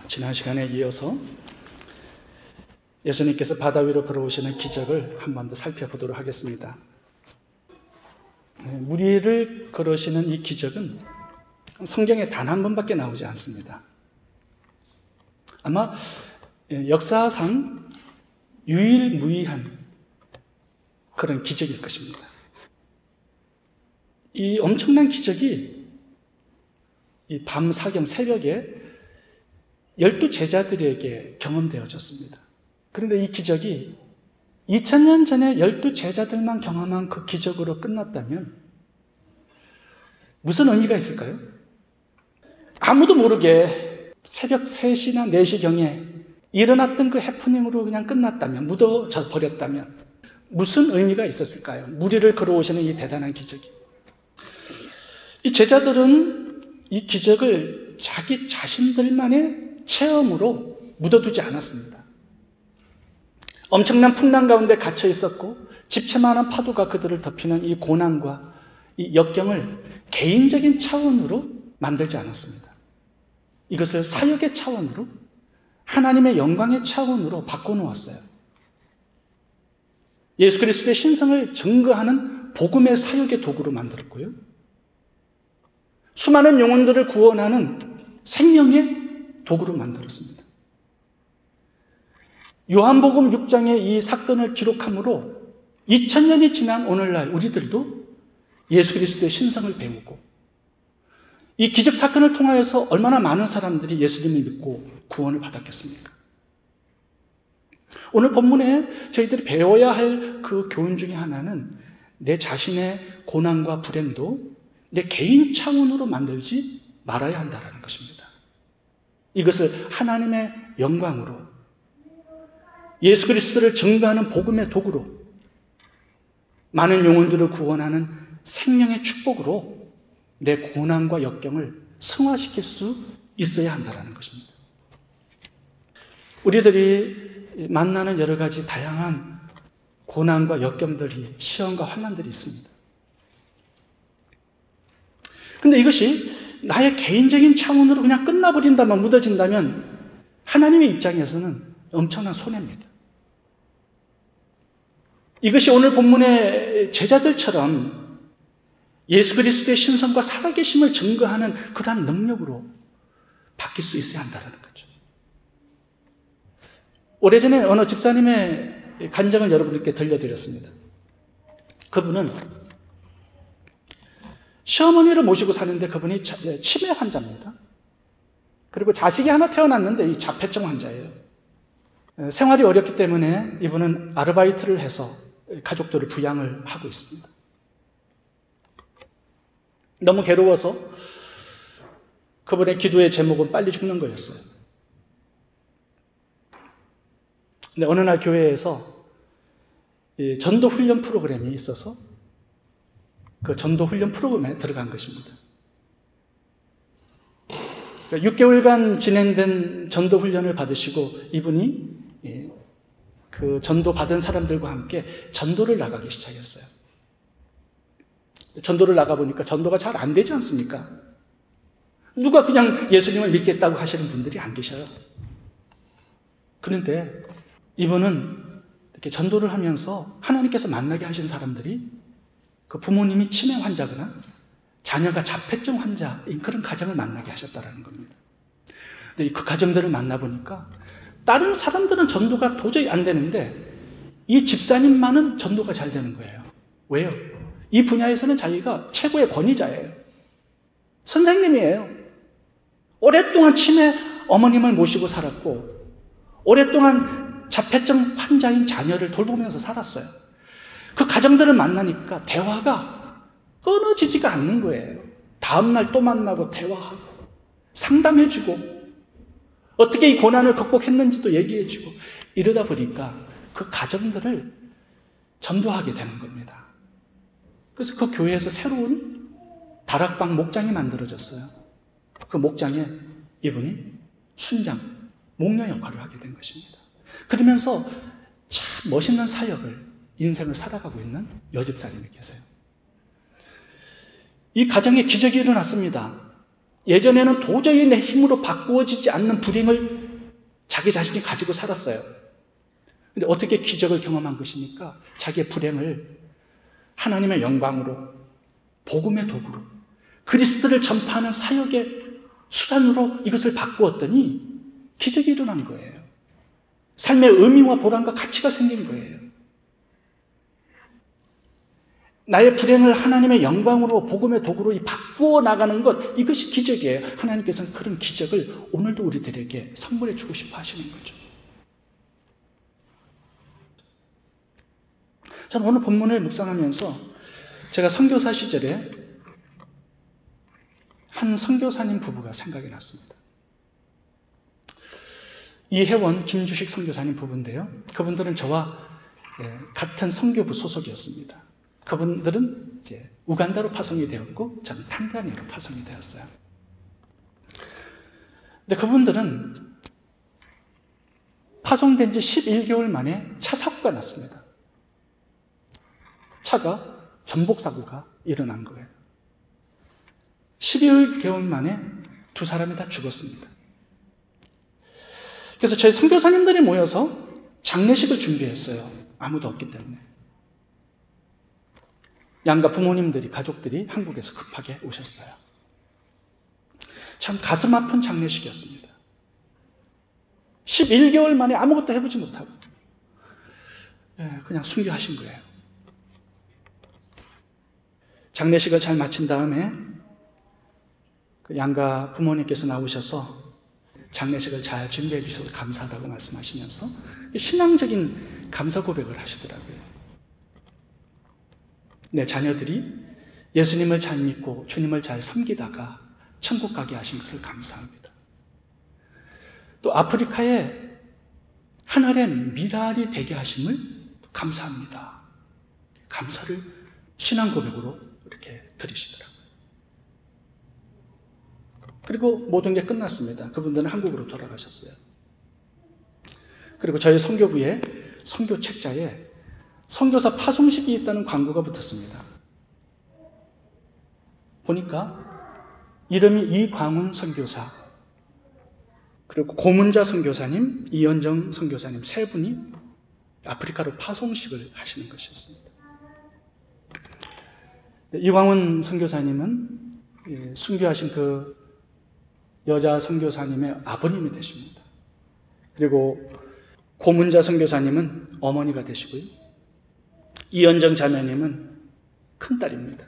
지난 시간에 이어서 예수님께서 바다 위로 걸어오시는 기적을 한 번 더 살펴보도록 하겠습니다. 물 위를 걸으시는 이 기적은 성경에 단 한 번밖에 나오지 않습니다. 아마 역사상 유일무이한 그런 기적일 것입니다. 이 엄청난 기적이 이 밤 사경 새벽에 12제자들에게 경험되어졌습니다. 그런데 이 기적이 2000년 전에 12제자들만 경험한 그 기적으로 끝났다면 무슨 의미가 있을까요? 아무도 모르게 새벽 3시나 4시경에 일어났던 그 해프닝으로 그냥 끝났다면, 묻어져 버렸다면 무슨 의미가 있었을까요? 물 위를 걸어오시는 이 대단한 기적이. 이 제자들은 이 기적을 자기 자신들만의 체험으로 묻어두지 않았습니다. 엄청난 풍랑 가운데 갇혀 있었고 집채만한 파도가 그들을 덮이는 이 고난과 이 역경을 개인적인 차원으로 만들지 않았습니다. 이것을 사역의 차원으로, 하나님의 영광의 차원으로 바꿔놓았어요. 예수 그리스도의 신성을 증거하는 복음의 사역의 도구로 만들었고요. 수많은 영혼들을 구원하는 생명의 도구로 만들었습니다. 요한복음 6장의 이 사건을 기록함으로 2000년이 지난 오늘날 우리들도 예수 그리스도의 신성을 배우고 이 기적 사건을 통하여서 얼마나 많은 사람들이 예수님을 믿고 구원을 받았겠습니까? 오늘 본문에 저희들이 배워야 할 그 교훈 중에 하나는 내 자신의 고난과 불행도 내 개인 차원으로 만들지 말아야 한다는 것입니다. 이것을 하나님의 영광으로, 예수 그리스도를 증거하는 복음의 도구로, 많은 영혼들을 구원하는 생명의 축복으로 내 고난과 역경을 승화시킬 수 있어야 한다는 것입니다. 우리들이 만나는 여러 가지 다양한 고난과 역경들이, 시험과 환난들이 있습니다. 근데 이것이 나의 개인적인 차원으로 그냥 끝나버린다면, 묻어진다면 하나님의 입장에서는 엄청난 손해입니다. 이것이 오늘 본문의 제자들처럼 예수 그리스도의 신성과 살아계심을 증거하는 그러한 능력으로 바뀔 수 있어야 한다는 거죠. 오래전에 어느 집사님의 간증을 여러분들께 들려드렸습니다. 그분은 시어머니를 모시고 사는데 그분이 치매 환자입니다. 그리고 자식이 하나 태어났는데 이 자폐증 환자예요. 생활이 어렵기 때문에 이분은 아르바이트를 해서 가족들을 부양을 하고 있습니다. 너무 괴로워서 그분의 기도의 제목은 빨리 죽는 거였어요. 근데 어느 날 교회에서 전도 훈련 프로그램이 있어서 그 전도 훈련 프로그램에 들어간 것입니다. 6개월간 진행된 전도 훈련을 받으시고 이분이 그 전도 받은 사람들과 함께 전도를 나가기 시작했어요. 전도를 나가보니까 전도가 잘 안 되지 않습니까? 누가 그냥 예수님을 믿겠다고 하시는 분들이 안 계셔요. 그런데 이분은 이렇게 전도를 하면서 하나님께서 만나게 하신 사람들이 그 부모님이 치매 환자거나 자녀가 자폐증 환자인 그런 가정을 만나게 하셨다는 겁니다. 근데 그 가정들을 만나보니까 다른 사람들은 전도가 도저히 안 되는데 이 집사님만은 전도가 잘 되는 거예요. 왜요? 이 분야에서는 자기가 최고의 권위자예요. 선생님이에요. 오랫동안 치매 어머님을 모시고 살았고 오랫동안 자폐증 환자인 자녀를 돌보면서 살았어요. 그 가정들을 만나니까 대화가 끊어지지가 않는 거예요. 다음날 또 만나고 대화하고 상담해주고 어떻게 이 고난을 극복했는지도 얘기해주고 이러다 보니까 그 가정들을 전도하게 되는 겁니다. 그래서 그 교회에서 새로운 다락방 목장이 만들어졌어요. 그 목장에 이분이 순장, 목녀 역할을 하게 된 것입니다. 그러면서 참 멋있는 사역을, 인생을 살아가고 있는 여집사님이 계세요. 이 가정에 기적이 일어났습니다. 예전에는 도저히 내 힘으로 바꾸어지지 않는 불행을 자기 자신이 가지고 살았어요. 근데 어떻게 기적을 경험한 것입니까? 자기의 불행을 하나님의 영광으로, 복음의 도구로, 그리스도를 전파하는 사역의 수단으로 이것을 바꾸었더니 기적이 일어난 거예요. 삶의 의미와 보람과 가치가 생긴 거예요. 나의 불행을 하나님의 영광으로, 복음의 도구로 바꾸어 나가는 것, 이것이 기적이에요. 하나님께서는 그런 기적을 오늘도 우리들에게 선물해 주고 싶어 하시는 거죠. 저는 오늘 본문을 묵상하면서 제가 선교사 시절에 한 선교사님 부부가 생각이 났습니다. 이혜원, 김주식 선교사님 부부인데요. 그분들은 저와 같은 선교부 소속이었습니다. 그분들은 이제 우간다로 파송이 되었고 저는 탄자니아로 파송이 되었어요. 근데 그분들은 파송된 지 11개월 만에 차 사고가 났습니다. 차가 전복사고가 일어난 거예요. 12개월 만에 두 사람이 다 죽었습니다. 그래서 저희 선교사님들이 모여서 장례식을 준비했어요. 아무도 없기 때문에. 양가 부모님들이, 가족들이 한국에서 급하게 오셨어요. 참 가슴 아픈 장례식이었습니다. 11개월 만에 아무것도 해보지 못하고 그냥 순교하신 거예요. 장례식을 잘 마친 다음에 그 양가 부모님께서 나오셔서 장례식을 잘 준비해 주셔서 감사하다고 말씀하시면서 신앙적인 감사 고백을 하시더라고요. 내 자녀들이 예수님을 잘 믿고 주님을 잘 섬기다가 천국 가게 하신 것을 감사합니다. 또 아프리카에 하늘의 미랄이 되게 하심을 감사합니다. 감사를 신앙 고백으로 이렇게 드리시더라고요. 그리고 모든 게 끝났습니다. 그분들은 한국으로 돌아가셨어요. 그리고 저희 선교부의 선교 책자에 선교사 파송식이 있다는 광고가 붙었습니다. 보니까 이름이 이광훈 선교사, 그리고 고문자 선교사님, 이현정 선교사님 세 분이 아프리카로 파송식을 하시는 것이었습니다. 이광훈 선교사님은 순교하신 그 여자 선교사님의 아버님이 되십니다. 그리고 고문자 선교사님은 어머니가 되시고요. 이현정 자매님은 큰딸입니다.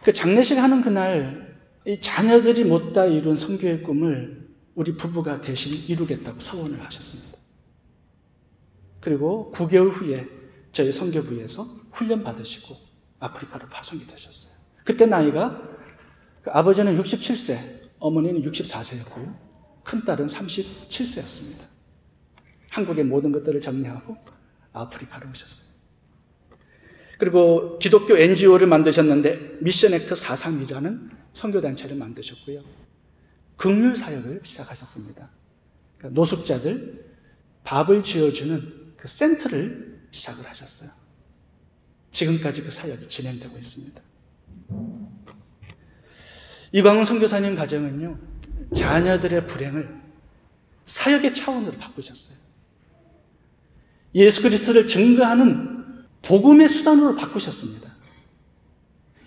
그 장례식 하는 그날 이 자녀들이 못다 이룬 선교의 꿈을 우리 부부가 대신 이루겠다고 서원을 하셨습니다. 그리고 9개월 후에 저희 선교부에서 훈련 받으시고 아프리카로 파송이 되셨어요. 그때 나이가 아버지는 67세, 어머니는 64세였고요. 큰딸은 37세였습니다. 한국의 모든 것들을 정리하고 아프리카로 오셨어요. 그리고 기독교 NGO를 만드셨는데 미션 액트 432라는 선교단체를 만드셨고요. 긍휼 사역을 시작하셨습니다. 그러니까 노숙자들 밥을 지어주는 그 센터를 시작을 하셨어요. 지금까지 그 사역이 진행되고 있습니다. 이광훈 선교사님 가정은요, 자녀들의 불행을 사역의 차원으로 바꾸셨어요. 예수 그리스도를 증거하는 복음의 수단으로 바꾸셨습니다.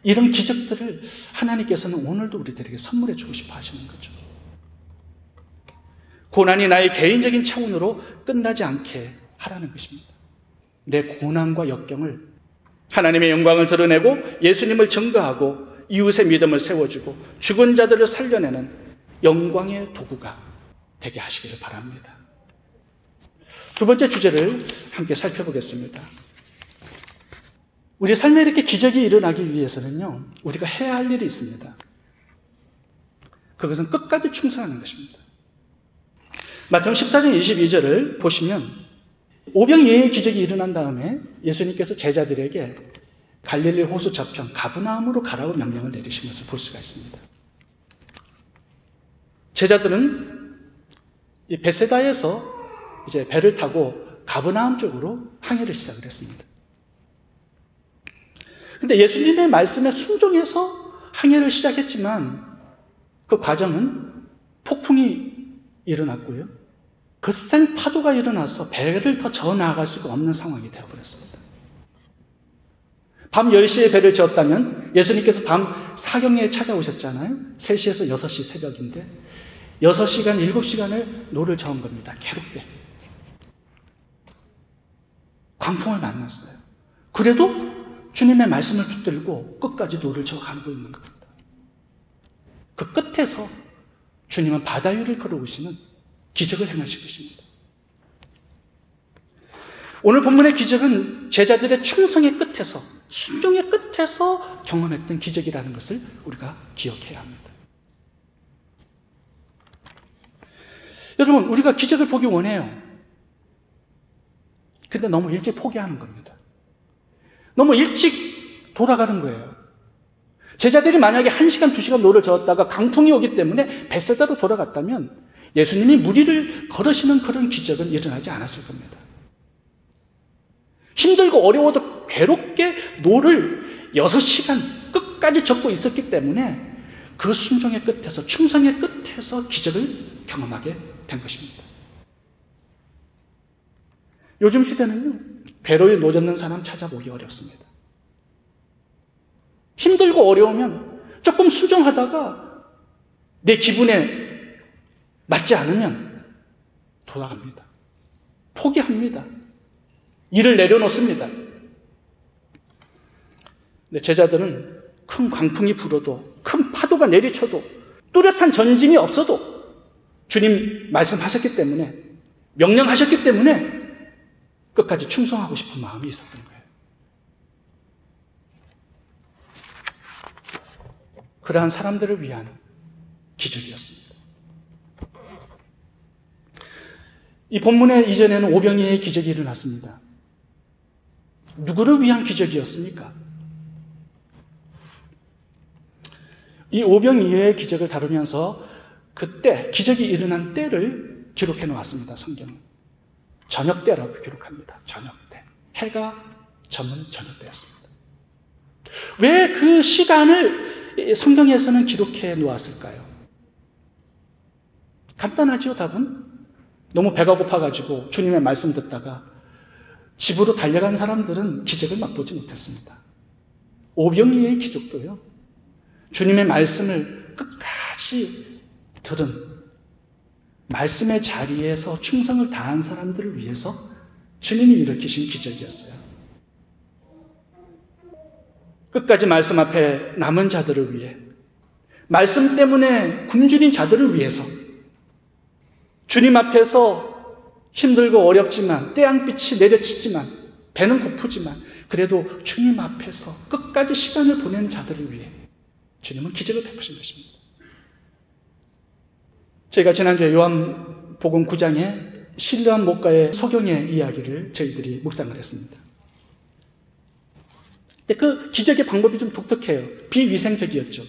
이런 기적들을 하나님께서는 오늘도 우리들에게 선물해 주고 싶어 하시는 거죠. 고난이 나의 개인적인 차원으로 끝나지 않게 하라는 것입니다. 내 고난과 역경을 하나님의 영광을 드러내고 예수님을 증거하고 이웃의 믿음을 세워주고 죽은 자들을 살려내는 영광의 도구가 되게 하시기를 바랍니다. 두 번째 주제를 함께 살펴보겠습니다. 우리 삶에 이렇게 기적이 일어나기 위해서는요, 우리가 해야 할 일이 있습니다. 그것은 끝까지 충성하는 것입니다. 마태복음 14장 22절을 보시면 오병이어의 기적이 일어난 다음에 예수님께서 제자들에게 갈릴리 호수 저편 가브나움으로 가라고 명령을 내리신 것을 볼 수가 있습니다. 제자들은 이 베세다에서 이제 배를 타고 가브나움 쪽으로 항해를 시작을 했습니다. 그런데 예수님의 말씀에 순종해서 항해를 시작했지만 그 과정은 폭풍이 일어났고요. 거센 파도가 일어나서 배를 더 저어 나아갈 수가 없는 상황이 되어버렸습니다. 밤 10시에 배를 저었다면 예수님께서 밤 사경에 찾아오셨잖아요. 3시에서 6시 새벽인데 6시간, 7시간을 노를 저은 겁니다. 괴롭게. 광풍을 만났어요. 그래도 주님의 말씀을 붙들고 끝까지 노를 저어가고 있는 겁니다. 그 끝에서 주님은 바다 위를 걸어오시는 기적을 행하실 것입니다. 오늘 본문의 기적은 제자들의 충성의 끝에서, 순종의 끝에서 경험했던 기적이라는 것을 우리가 기억해야 합니다. 여러분, 우리가 기적을 보기 원해요. 근데 너무 일찍 포기하는 겁니다. 너무 일찍 돌아가는 거예요. 제자들이 만약에 1시간, 2시간 노를 저었다가 강풍이 오기 때문에 벳세다로 돌아갔다면 예수님이 무리를 걸으시는 그런 기적은 일어나지 않았을 겁니다. 힘들고 어려워도 괴롭게 노를 6시간 끝까지 젓고 있었기 때문에 그 순종의 끝에서, 충성의 끝에서 기적을 경험하게 된 것입니다. 요즘 시대는요, 괴로움에 노젓는 사람 찾아보기 어렵습니다. 힘들고 어려우면 조금 순종하다가 내 기분에 맞지 않으면 돌아갑니다. 포기합니다. 일을 내려놓습니다. 근데 제자들은 큰 광풍이 불어도, 큰 파도가 내리쳐도, 뚜렷한 전진이 없어도 주님 말씀하셨기 때문에, 명령하셨기 때문에 끝까지 충성하고 싶은 마음이 있었던 거예요. 그러한 사람들을 위한 기적이었습니다. 이 본문의 이전에는 오병이의 기적이 일어났습니다. 누구를 위한 기적이었습니까? 이 오병이의 기적을 다루면서 그때 기적이 일어난 때를 기록해 놓았습니다. 성경은 저녁 때라고 기록합니다. 저녁 때, 해가 저문 저녁 때였습니다. 왜 그 시간을 성경에서는 기록해 놓았을까요? 간단하죠, 답은. 너무 배가 고파가지고 주님의 말씀 듣다가 집으로 달려간 사람들은 기적을 맛보지 못했습니다. 오병이의 기적도요, 주님의 말씀을 끝까지 들은, 말씀의 자리에서 충성을 다한 사람들을 위해서 주님이 일으키신 기적이었어요. 끝까지 말씀 앞에 남은 자들을 위해, 말씀 때문에 굶주린 자들을 위해서, 주님 앞에서 힘들고 어렵지만, 태양빛이 내려치지만, 배는 고프지만, 그래도 주님 앞에서 끝까지 시간을 보낸 자들을 위해 주님은 기적을 베푸신 것입니다. 저희가 지난주에 요한복음 9장에 신뢰한 목가의 소경의 이야기를 저희들이 묵상을 했습니다. 근데 그 기적의 방법이 좀 독특해요. 비위생적이었죠.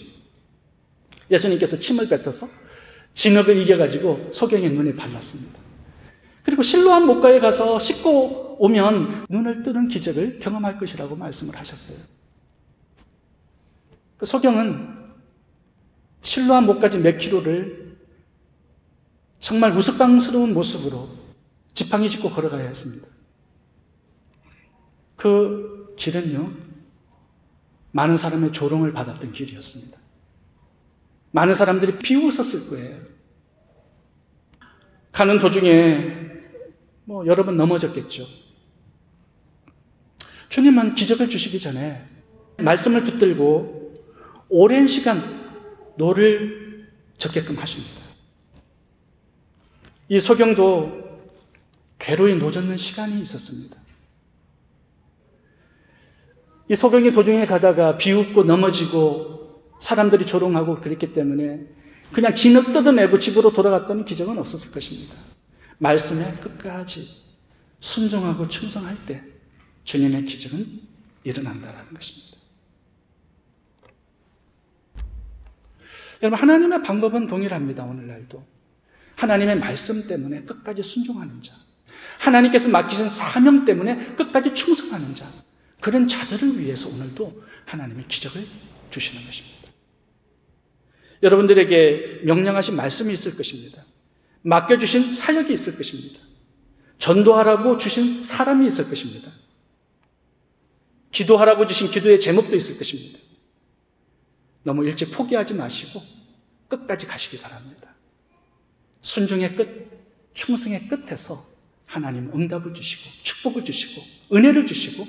예수님께서 침을 뱉어서 진흙을 이겨가지고 소경의 눈에 발랐습니다. 그리고 실로암 목가에 가서 씻고 오면 눈을 뜨는 기적을 경험할 것이라고 말씀을 하셨어요. 그 소경은 실로암 목까지 몇 킬로를 정말 우스꽝스러운 모습으로 지팡이 짚고 걸어가야 했습니다. 그 길은요, 많은 사람의 조롱을 받았던 길이었습니다. 많은 사람들이 비웃었을 거예요. 가는 도중에 여러 번 넘어졌겠죠. 주님은 기적을 주시기 전에 말씀을 붙들고 오랜 시간 노를 젓게끔 하십니다. 이 소경도 괴로이 노젓는 시간이 있었습니다. 이 소경이 도중에 가다가 비웃고 넘어지고 사람들이 조롱하고 그랬기 때문에 그냥 진흙 뜯어내고 집으로 돌아갔다는 기적은 없었을 것입니다. 말씀에 끝까지 순종하고 충성할 때 주님의 기적은 일어난다는 것입니다. 여러분, 하나님의 방법은 동일합니다. 오늘날도 하나님의 말씀 때문에 끝까지 순종하는 자, 하나님께서 맡기신 사명 때문에 끝까지 충성하는 자, 그런 자들을 위해서 오늘도 하나님의 기적을 주시는 것입니다. 여러분들에게 명령하신 말씀이 있을 것입니다. 맡겨주신 사역이 있을 것입니다. 전도하라고 주신 사람이 있을 것입니다. 기도하라고 주신 기도의 제목도 있을 것입니다. 너무 일찍 포기하지 마시고 끝까지 가시기 바랍니다. 순종의 끝, 충성의 끝에서 하나님 응답을 주시고 축복을 주시고 은혜를 주시고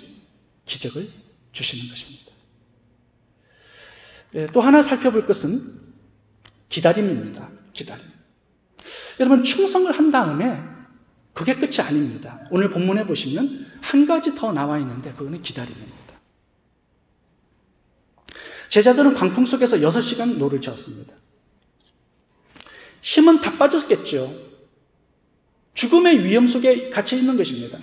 기적을 주시는 것입니다. 또 하나 살펴볼 것은 기다림입니다. 기다림. 여러분, 충성을 한 다음에 그게 끝이 아닙니다. 오늘 본문에 보시면 한 가지 더 나와 있는데 그거는 기다림입니다. 제자들은 광풍 속에서 6시간 노를 저었습니다. 힘은 다 빠졌겠죠. 죽음의 위험 속에 갇혀 있는 것입니다.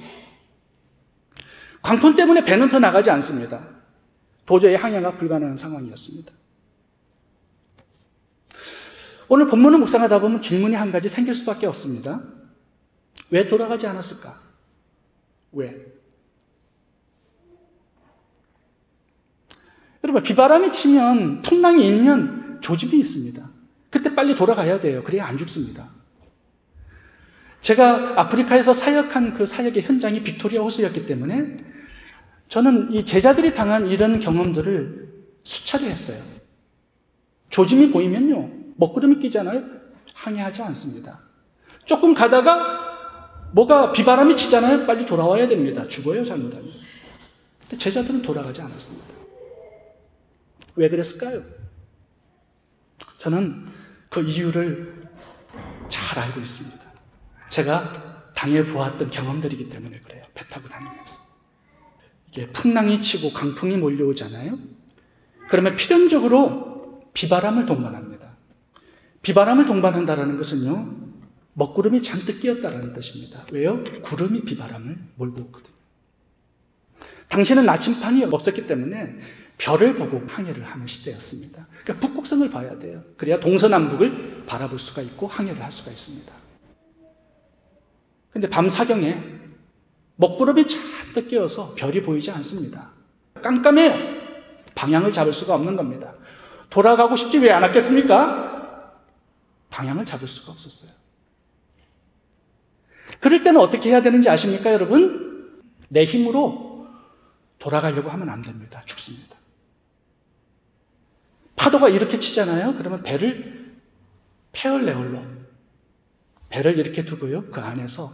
광풍 때문에 배는 더 나가지 않습니다. 도저히 항해가 불가능한 상황이었습니다. 오늘 본문을 묵상하다 보면 질문이 한 가지 생길 수밖에 없습니다. 왜 돌아가지 않았을까? 왜? 여러분, 비바람이 치면, 풍랑이 일면 조짐이 있습니다. 그때 빨리 돌아가야 돼요. 그래야 안 죽습니다. 제가 아프리카에서 사역한 그 사역의 현장이 빅토리아 호수였기 때문에 저는 이 제자들이 당한 이런 경험들을 수차례 했어요. 조짐이 보이면요, 먹구름이 끼잖아요. 항해하지 않습니다. 조금 가다가 뭐가 비바람이 치잖아요. 빨리 돌아와야 됩니다. 죽어요, 잘못하면. 근데 제자들은 돌아가지 않았습니다. 왜 그랬을까요? 저는 그 이유를 잘 알고 있습니다. 제가 당해보았던 경험들이기 때문에 그래요. 배 타고 다니면서. 이게 풍랑이 치고 강풍이 몰려오잖아요. 그러면 필연적으로 비바람을 동반합니다. 비바람을 동반한다는 것은요, 먹구름이 잔뜩 끼었다는 뜻입니다. 왜요? 구름이 비바람을 몰고 오거든요. 당시는 나침판이 없었기 때문에 별을 보고 항해를 하는 시대였습니다. 그러니까 북극성을 봐야 돼요. 그래야 동서남북을 바라볼 수가 있고 항해를 할 수가 있습니다. 근데 밤 사경에 먹구름이 잔뜩 끼어서 별이 보이지 않습니다. 깜깜해요. 방향을 잡을 수가 없는 겁니다. 돌아가고 싶지 왜 안 왔겠습니까? 방향을 잡을 수가 없었어요. 그럴 때는 어떻게 해야 되는지 아십니까, 여러분? 내 힘으로 돌아가려고 하면 안 됩니다. 죽습니다. 파도가 이렇게 치잖아요. 그러면 배를 페얼레올로 배를 이렇게 두고요, 그 안에서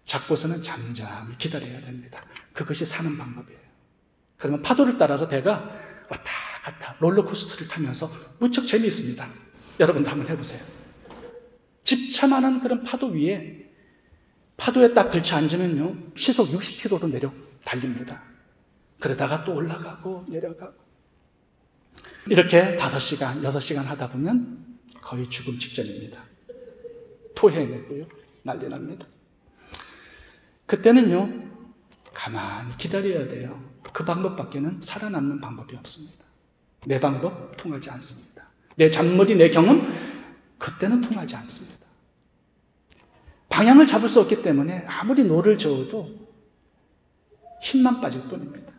잡고서는 잠잠히 기다려야 됩니다. 그것이 사는 방법이에요. 그러면 파도를 따라서 배가 왔다 갔다 롤러코스터를 타면서 무척 재미있습니다. 여러분도 한번 해보세요. 집차만한 그런 파도 위에 파도에 딱 걸쳐 앉으면요, 시속 60km로 내려 달립니다. 그러다가 또 올라가고 내려가고 이렇게 5시간, 6시간 하다 보면 거의 죽음 직전입니다. 토해내고요, 난리 납니다. 그때는요, 가만히 기다려야 돼요. 그 방법밖에는 살아남는 방법이 없습니다. 내 방법 통하지 않습니다. 내 잔머리, 내 경험, 그때는 통하지 않습니다. 방향을 잡을 수 없기 때문에 아무리 노를 저어도 힘만 빠질 뿐입니다.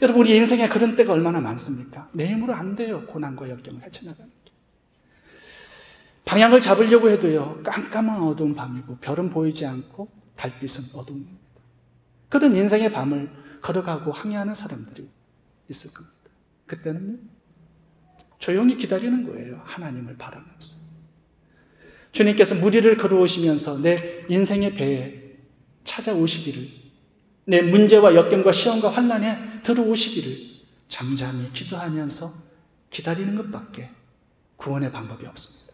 여러분, 우리 인생에 그런 때가 얼마나 많습니까? 내 힘으로 안 돼요. 고난과 역경을 헤쳐나가는 게. 방향을 잡으려고 해도요, 깜깜한 어두운 밤이고 별은 보이지 않고 달빛은 어두웁니다. 그런 인생의 밤을 걸어가고 항해하는 사람들이 있을 겁니다. 그때는요, 조용히 기다리는 거예요. 하나님을 바라면서. 주님께서 무리를 걸어오시면서 내 인생의 배에 찾아오시기를, 내 문제와 역경과 시험과 환난에 들어오시기를 잠잠히 기도하면서 기다리는 것밖에 구원의 방법이 없습니다.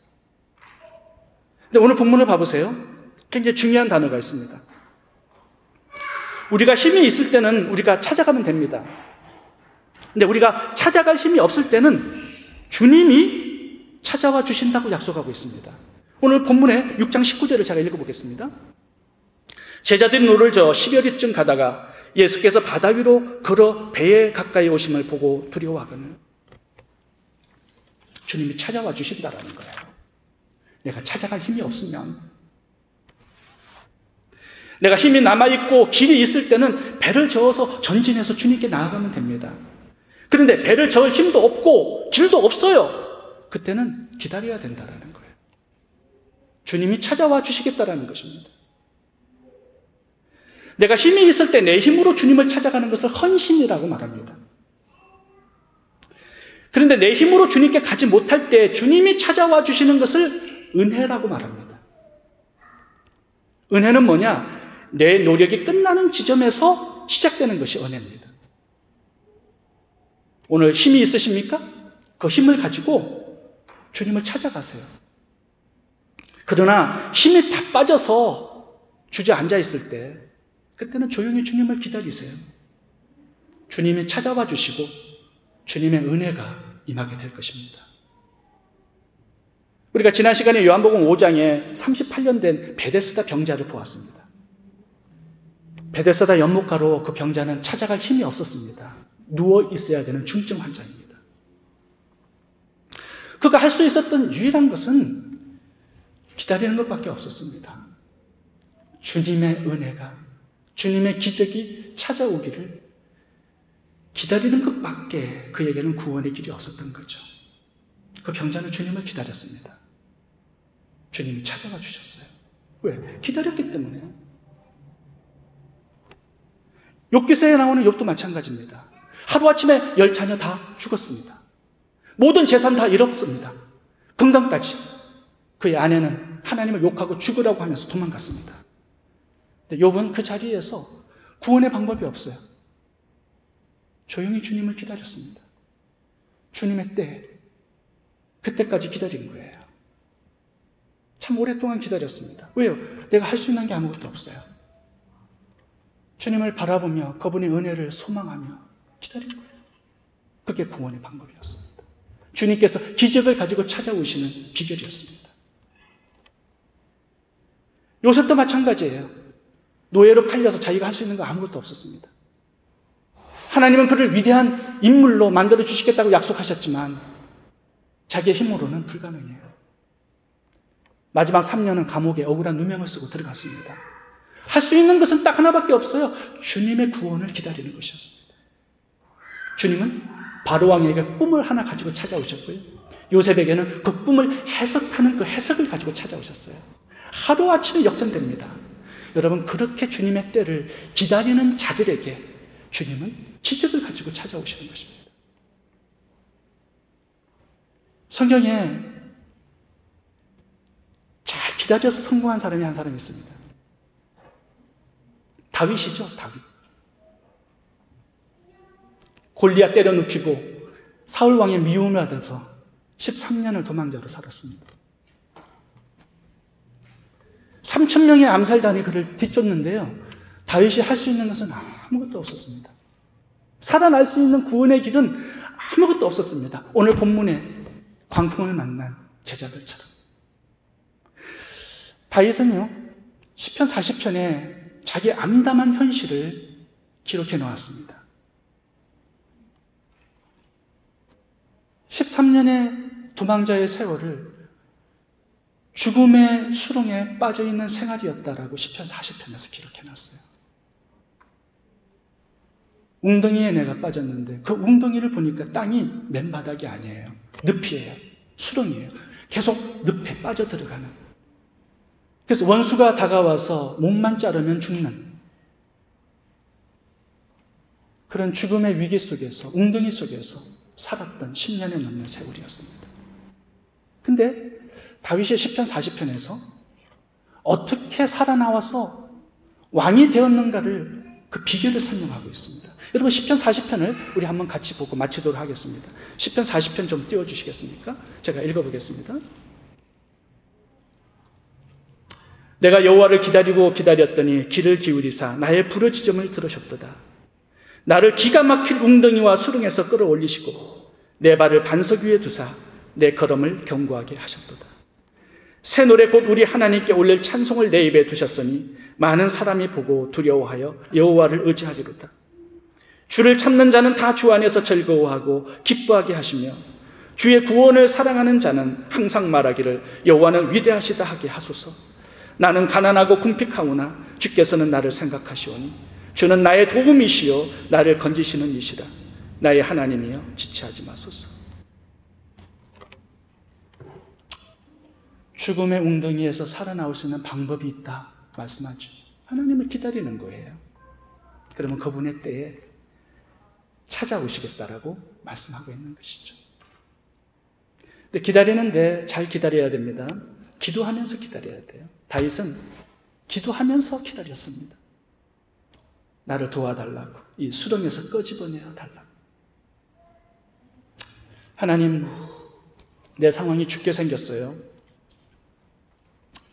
근데 오늘 본문을 봐보세요. 굉장히 중요한 단어가 있습니다. 우리가 힘이 있을 때는 우리가 찾아가면 됩니다. 근데 우리가 찾아갈 힘이 없을 때는 주님이 찾아와 주신다고 약속하고 있습니다. 오늘 본문의 6장 19절을 제가 읽어보겠습니다. 제자들이 노를 저어 10여리쯤 가다가 예수께서 바다 위로 걸어 배에 가까이 오심을 보고 두려워하거늘. 주님이 찾아와 주신다라는 거예요. 내가 찾아갈 힘이 없으면, 내가 힘이 남아있고 길이 있을 때는 배를 저어서 전진해서 주님께 나아가면 됩니다. 그런데 배를 저을 힘도 없고 길도 없어요. 그때는 기다려야 된다는 거예요. 주님이 찾아와 주시겠다라는 것입니다. 내가 힘이 있을 때 내 힘으로 주님을 찾아가는 것을 헌신이라고 말합니다. 그런데 내 힘으로 주님께 가지 못할 때 주님이 찾아와 주시는 것을 은혜라고 말합니다. 은혜는 뭐냐? 내 노력이 끝나는 지점에서 시작되는 것이 은혜입니다. 오늘 힘이 있으십니까? 그 힘을 가지고 주님을 찾아가세요. 그러나 힘이 다 빠져서 주저앉아 있을 때 그때는 조용히 주님을 기다리세요. 주님이 찾아와 주시고 주님의 은혜가 임하게 될 것입니다. 우리가 지난 시간에 요한복음 5장에 38년 된 베데스다 병자를 보았습니다. 베데스다 연못가로 그 병자는 찾아갈 힘이 없었습니다. 누워 있어야 되는 중증 환자입니다. 그가 할 수 있었던 유일한 것은 기다리는 것밖에 없었습니다. 주님의 은혜가, 주님의 기적이 찾아오기를 기다리는 것밖에 그에게는 구원의 길이 없었던 거죠. 그 병자는 주님을 기다렸습니다. 주님이 찾아와 주셨어요. 왜? 기다렸기 때문에. 욥기서에 나오는 욥도 마찬가지입니다. 하루아침에 10자녀 다 죽었습니다. 모든 재산 다 잃었습니다. 건강까지. 그의 아내는 하나님을 욕하고 죽으라고 하면서 도망갔습니다. 근데 욥은 그 자리에서 구원의 방법이 없어요. 조용히 주님을 기다렸습니다. 주님의 때, 그때까지 기다린 거예요. 참 오랫동안 기다렸습니다. 왜요? 내가 할 수 있는 게 아무것도 없어요. 주님을 바라보며 그분의 은혜를 소망하며 기다린 거예요. 그게 구원의 방법이었습니다. 주님께서 기적을 가지고 찾아오시는 비결이었습니다. 요셉도 마찬가지예요. 노예로 팔려서 자기가 할 수 있는 거 아무것도 없었습니다. 하나님은 그를 위대한 인물로 만들어 주시겠다고 약속하셨지만 자기의 힘으로는 불가능해요. 마지막 3년은 감옥에 억울한 누명을 쓰고 들어갔습니다. 할 수 있는 것은 딱 하나밖에 없어요. 주님의 구원을 기다리는 것이었습니다. 주님은 바로왕에게 꿈을 하나 가지고 찾아오셨고요. 요셉에게는 그 꿈을 해석하는 그 해석을 가지고 찾아오셨어요. 하루아침에 역전됩니다. 여러분, 그렇게 주님의 때를 기다리는 자들에게 주님은 기적을 가지고 찾아오시는 것입니다. 성경에 잘 기다려서 성공한 사람이 한 사람이 있습니다. 다윗이죠, 다윗. 골리앗 때려 눕히고 사울 왕의 미움을 받아서 13년을 도망자로 살았습니다. 3,000명의 암살단이 그를 뒤쫓는데요. 다윗이 할 수 있는 것은 아무것도 없었습니다. 살아날 수 있는 구원의 길은 아무것도 없었습니다. 오늘 본문에 광풍을 만난 제자들처럼. 다윗은요, 시편 40편에 자기 암담한 현실을 기록해 놓았습니다. 13년의 도망자의 세월을 죽음의 수렁에 빠져있는 생활이었다라고 시편 40편에서 기록해 놨어요. 웅덩이에 내가 빠졌는데 그 웅덩이를 보니까 땅이 맨바닥이 아니에요. 늪이에요. 수렁이에요. 계속 늪에 빠져들어가는. 그래서 원수가 다가와서 목만 자르면 죽는 그런 죽음의 위기 속에서, 웅덩이 속에서 살았던 10년에 넘는 세월이었습니다. 근데 다윗의 시편 40편에서 어떻게 살아나와서 왕이 되었는가를 그 비결을 설명하고 있습니다. 여러분, 시편 40편을 우리 한번 같이 보고 마치도록 하겠습니다. 시편 40편 좀 띄워주시겠습니까? 제가 읽어보겠습니다. 내가 여호와를 기다리고 기다렸더니 귀를 기울이사 나의 부르짖음을 들으셨도다. 나를 기가 막힐 웅덩이와 수렁에서 끌어올리시고 내 발을 반석 위에 두사 내 걸음을 견고하게 하셨도다. 새 노래 곧 우리 하나님께 올릴 찬송을 내 입에 두셨으니 많은 사람이 보고 두려워하여 여호와를 의지하리로다. 주를 찾는 자는 다 주 안에서 즐거워하고 기뻐하게 하시며 주의 구원을 사랑하는 자는 항상 말하기를 여호와는 위대하시다 하게 하소서. 나는 가난하고 궁핍하오나 주께서는 나를 생각하시오니 주는 나의 도움이시요 나를 건지시는 이시라. 나의 하나님이여 지체하지 마소서. 죽음의 웅덩이에서 살아나올 수 있는 방법이 있다 말씀하죠. 하나님을 기다리는 거예요. 그러면 그분의 때에 찾아오시겠다라고 말씀하고 있는 것이죠. 근데 기다리는데 잘 기다려야 됩니다. 기도하면서 기다려야 돼요. 다윗은 기도하면서 기다렸습니다. 나를 도와달라고, 이 수렁에서 끄집어내어 달라고. 하나님, 내 상황이 죽게 생겼어요.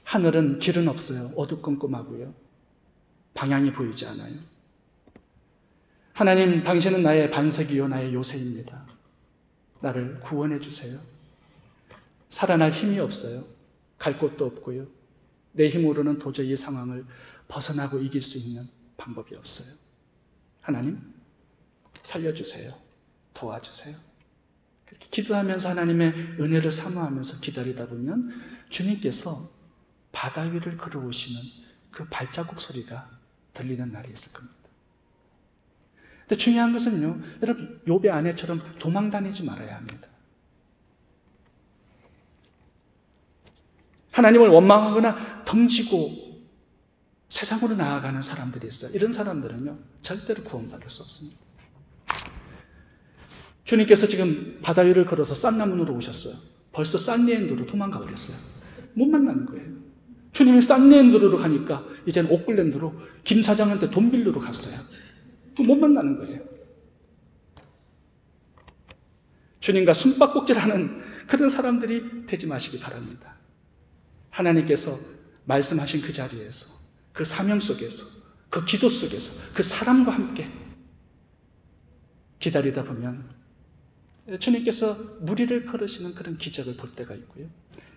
하늘은 길은 없어요. 어두컴컴하고요. 방향이 보이지 않아요. 하나님, 당신은 나의 반석이요 나의 요새입니다. 나를 구원해 주세요. 살아날 힘이 없어요. 갈 곳도 없고요. 내 힘으로는 도저히 이 상황을 벗어나고 이길 수 있는 방법이 없어요. 하나님, 살려주세요. 도와주세요. 그렇게 기도하면서 하나님의 은혜를 사모하면서 기다리다 보면 주님께서 바다 위를 걸어오시는 그 발자국 소리가 들리는 날이 있을 겁니다. 근데 중요한 것은요, 여러분, 욥의 아내처럼 도망 다니지 말아야 합니다. 하나님을 원망하거나 덩지고 세상으로 나아가는 사람들이 있어요. 이런 사람들은요, 절대로 구원받을 수 없습니다. 주님께서 지금 바다 위를 걸어서 싼나문으로 오셨어요. 벌써 싼니엔도로 도망가 버렸어요. 못 만나는 거예요. 주님이 싼니엔도로 가니까 이제는 오클랜드로 김 사장한테 돈 빌리러 갔어요. 못 만나는 거예요. 주님과 숨바꼭질하는 그런 사람들이 되지 마시기 바랍니다. 하나님께서 말씀하신 그 자리에서, 그 사명 속에서, 그 기도 속에서, 그 사람과 함께 기다리다 보면 주님께서 무리를 걸으시는 그런 기적을 볼 때가 있고요.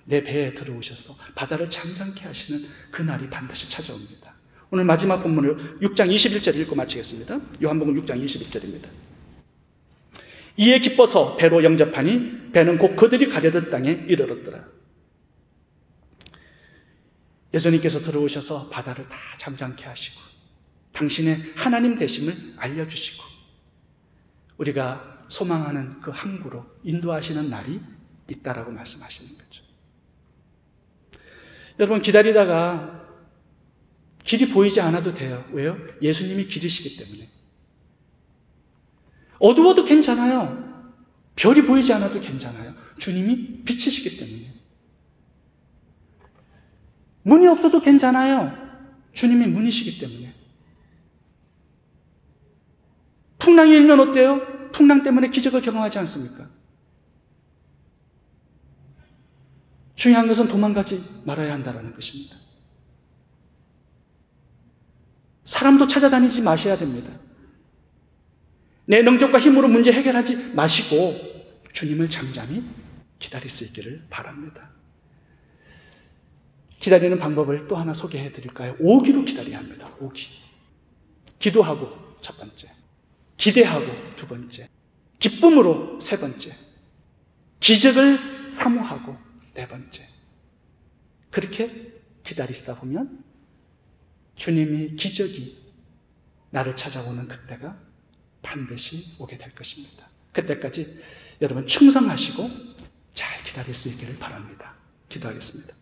내 배에 들어오셔서 바다를 잠잠케 하시는 그날이 반드시 찾아옵니다. 오늘 마지막 본문을 6장 21절 읽고 마치겠습니다. 요한복음 6장 21절입니다. 이에 기뻐서 배로 영접하니 배는 곧 그들이 가려던 땅에 이르렀더라. 예수님께서 들어오셔서 바다를 다 잠잠케 하시고 당신의 하나님 되심을 알려주시고 우리가 소망하는 그 항구로 인도하시는 날이 있다라고 말씀하시는 거죠. 여러분, 기다리다가 길이 보이지 않아도 돼요. 왜요? 예수님이 길이시기 때문에. 어두워도 괜찮아요. 별이 보이지 않아도 괜찮아요. 주님이 빛이시기 때문에. 문이 없어도 괜찮아요. 주님이 문이시기 때문에. 풍랑이 일면 어때요? 풍랑 때문에 기적을 경험하지 않습니까? 중요한 것은 도망가지 말아야 한다는 것입니다. 사람도 찾아다니지 마셔야 됩니다. 내 능력과 힘으로 문제 해결하지 마시고 주님을 잠잠히 기다릴 수 있기를 바랍니다. 기다리는 방법을 또 하나 소개해 드릴까요? 오기로 기다려야 합니다. 오기. 기도하고 첫 번째, 기대하고 두 번째, 기쁨으로 세 번째, 기적을 사모하고 네 번째. 그렇게 기다리시다 보면 주님이 기적이 나를 찾아오는 그때가 반드시 오게 될 것입니다. 그때까지 여러분 충성하시고 잘 기다릴 수 있기를 바랍니다. 기도하겠습니다.